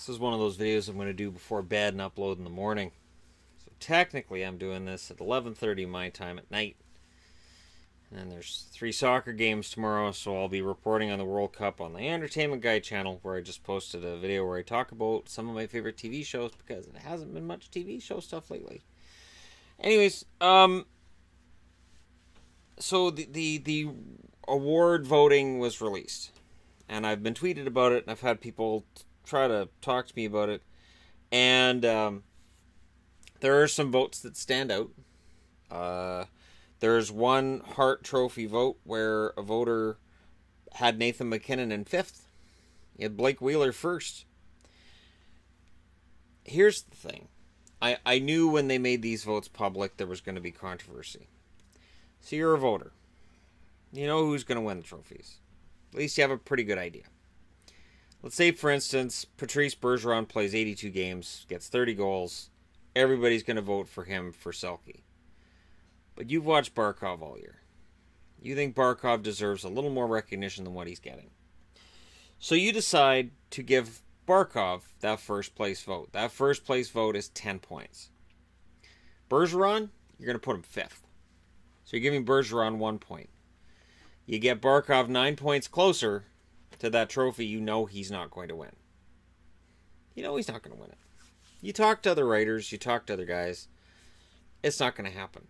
This is one of those videos I'm going to do before bed and upload in the morning. So technically I'm doing this at 11:30 my time at night. And there's 3 soccer games tomorrow, so I'll be reporting on the World Cup on the Entertainment Guy channel, where I just posted a video where I talk about some of my favorite TV shows, because it hasn't been much TV show stuff lately. Anyways, so the award voting was released, and I've been tweeted about it, and I've had people try to talk to me about it, and there are some votes that stand out. There's one Hart Trophy vote where a voter had Nathan MacKinnon in 5th. He had Blake Wheeler 1st. Here's the thing. I knew when they made these votes public there was going to be controversy. So you're a voter. You know who's going to win the trophies. At least you have a pretty good idea. Let's say, for instance, Patrice Bergeron plays 82 games, gets 30 goals. Everybody's going to vote for him for Selke. But you've watched Barkov all year. You think Barkov deserves a little more recognition than what he's getting. So you decide to give Barkov that first place vote. That first place vote is 10 points. Bergeron, you're going to put him 5th. So you're giving Bergeron 1 point. You get Barkov 9 points closer to that trophy. You know he's not going to win. You know he's not going to win it. You talk to other writers, you talk to other guys. It's not going to happen.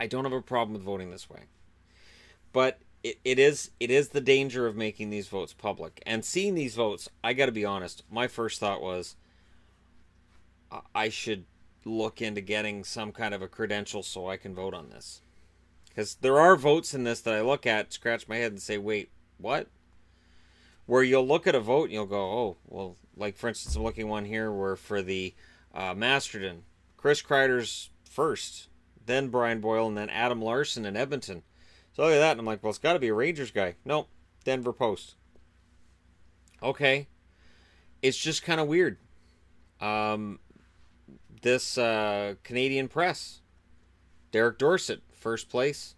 I don't have a problem with voting this way. But it is the danger of making these votes public. And seeing these votes, I got to be honest, my first thought was I should look into getting some kind of a credential so I can vote on this. Because there are votes in this that I look at, scratch my head and say, wait, what? Where you'll look at a vote and you'll go, oh, well, like for instance, I'm looking at one here where for the Masterton, Chris Kreider's first, then Brian Boyle, and then Adam Larson in Edmonton. So look at that, and I'm like, well, it's got to be a Rangers guy. Nope, Denver Post. Okay. It's just kind of weird. This Canadian Press, Derek Dorsett, first place.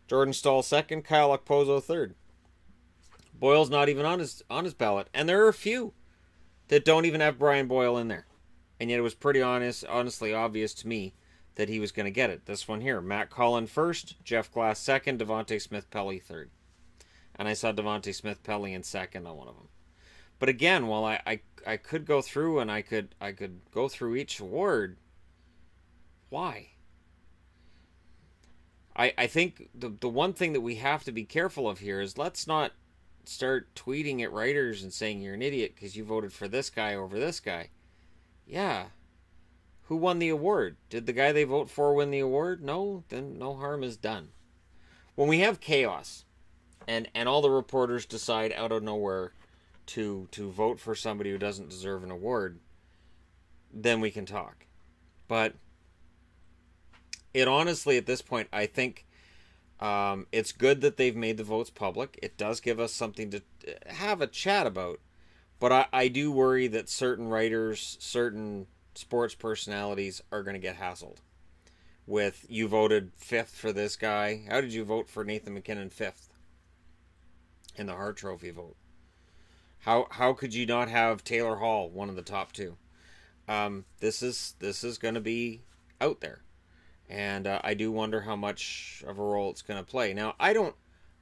Jordan Stahl, 2nd. Kyle Okposo, 3rd. Boyle's not even on his ballot. And there are a few that don't even have Brian Boyle in there. And yet it was pretty honestly obvious to me that he was going to get it. This one here, Matt Cullen 1st, Jeff Glass 2nd, Devontae Smith-Pelly 3rd. And I saw Devontae Smith-Pelly in 2nd on one of them. But again, while I could go through and I could go through each award, why? I think the one thing that we have to be careful of here is let's not start tweeting at writers and saying you're an idiot because you voted for this guy over this guy. Yeah. Who won the award? Did the guy they vote for win the award? No, then no harm is done. When we have chaos and all the reporters decide out of nowhere to vote for somebody who doesn't deserve an award, then we can talk. But it honestly, at this point, I think it's good that they've made the votes public. It does give us something to have a chat about. But I do worry that certain writers, certain sports personalities are going to get hassled with, you voted 5th for this guy. How did you vote for Nathan MacKinnon 5th in the Hart Trophy vote? How could you not have Taylor Hall, one of the top 2? This is going to be out there, and I do wonder how much of a role it's going to play. Now, I don't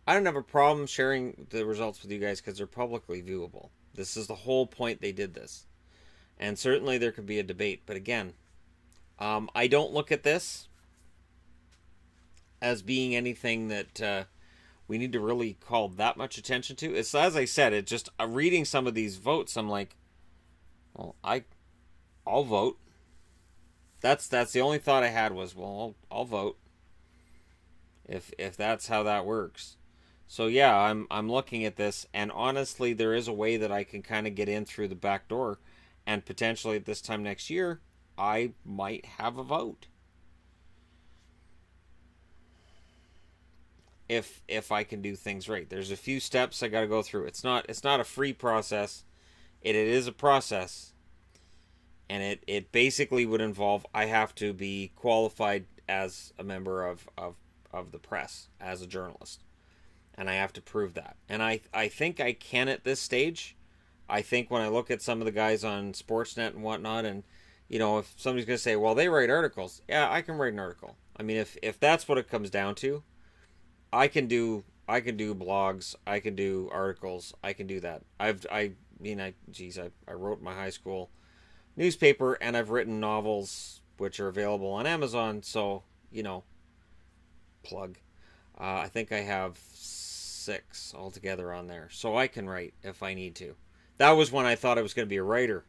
have a problem sharing the results with you guys because they're publicly viewable. This is the whole point they did this. And certainly there could be a debate. But again, I don't look at this as being anything that we need to really call that much attention to. It's, as I said, it just reading some of these votes, I'm like, well, I'll vote. That's the only thought I had was, well, I'll vote if that's how that works. So yeah, I'm looking at this, and honestly, there is a way that I can kind of get in through the back door. And potentially at this time next year, I might have a vote. If I can do things right. There's a few steps I got to go through. It's not a free process. It is a process. And it basically would involve, I have to be qualified as a member of the press, as a journalist. And I have to prove that. And I think I can at this stage. I think when I look at some of the guys on Sportsnet and whatnot, and if somebody's going to say, well, they write articles, yeah, I can write an article. I mean, if that's what it comes down to, I can do blogs, I can do articles, I can do that. I wrote my high school newspaper, and I've written novels which are available on Amazon. So plug. I think I have 6 altogether on there, so I can write if I need to. That was when I thought I was going to be a writer.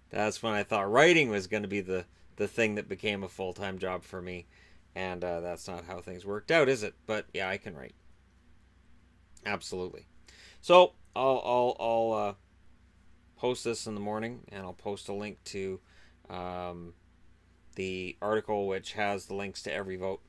That's when I thought writing was going to be the thing that became a full-time job for me. And that's not how things worked out, is it? But yeah, I can write. Absolutely. So I'll post this in the morning, and I'll post a link to the article which has the links to every vote.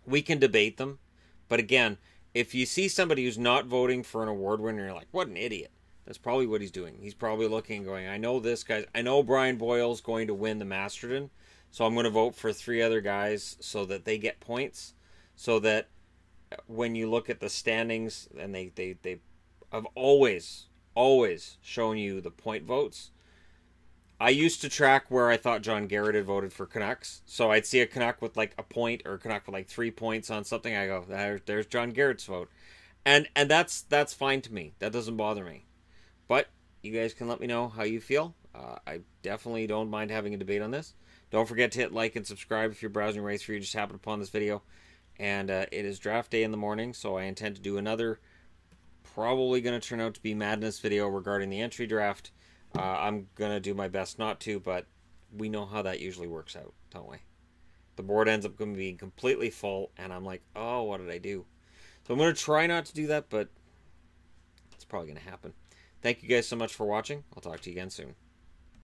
We can debate them, but again, if you see somebody who's not voting for an award winner, you're like, what an idiot. That's probably what he's doing. He's probably looking and going, I know this guy. I know Brian Boyle's going to win the Masterton, so I'm going to vote for 3 other guys so that they get points, so that when you look at the standings, and they have always shown you the point votes. I used to track where I thought John Garrett had voted for Canucks. So I'd see a Canuck with like a point, or a Canuck with like 3 points on something. I go, there's John Garrett's vote. And that's fine to me. That doesn't bother me. But you guys can let me know how you feel. I definitely don't mind having a debate on this. Don't forget to hit like and subscribe if you're browsing right through. You just happened upon this video. And it is draft day in the morning, so I intend to do another, probably going to turn out to be madness video regarding the entry draft. I'm going to do my best not to, but we know how that usually works out, don't we? The board ends up going to be completely full, and I'm like, oh, what did I do? So I'm going to try not to do that, but it's probably going to happen. Thank you guys so much for watching. I'll talk to you again soon.